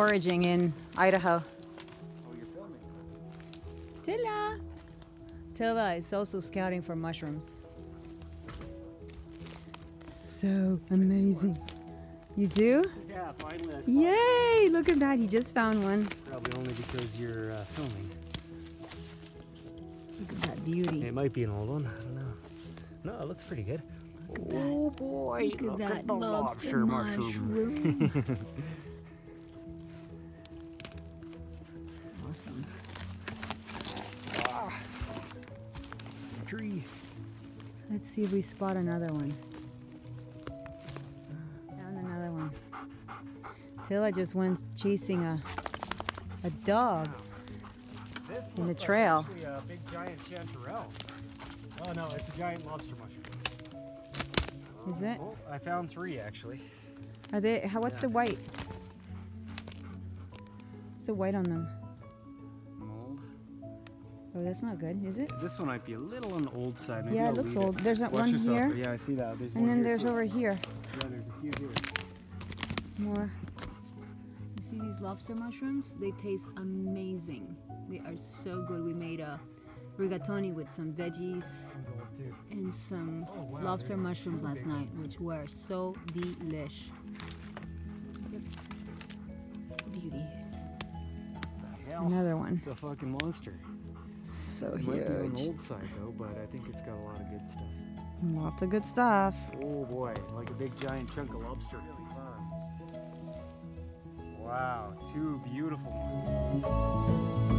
foraging in Idaho. Oh, you're filming. Tilla! Tilla is also scouting for mushrooms. So amazing. You do? Yeah, finally I spotted Yay! Look at that, he just found one. Probably only because you're filming. Look at that beauty. It might be an old one, I don't know. No, it looks pretty good. Oh boy, Look at that the lobster mushroom. Awesome. Ah, tree. Let's see if we spot another one. Found another one. Tilla just went chasing a dog This in the looks trail. Like actually a big giant chanterelle. Oh no, it's a giant lobster mushroom. Is it? Oh, I found 3 actually. Are they? What's the white? What's the white on them? Mold. Oh, that's not good, is it? This one might be a little on the old side. Maybe Yeah, I'll it looks leave old. There's that Watch one yourself. here, Yeah, I see that. There's and one then here there's too. over here Yeah, there's a few here. more. You see these lobster mushrooms? They taste amazing. They are so good. We made a rigatoni with some veggies One's old too. and some Oh, wow, lobster there's mushrooms 2 last big night, ones. which were so delish. Beauty. Hell, Another one. it's a fucking monster. So It might be on the huge. old side though, but I think it's got a lot of good stuff. Lots of good stuff. Oh boy, like a big giant chunk of lobster. Really fun. Wow, 2 beautiful ones.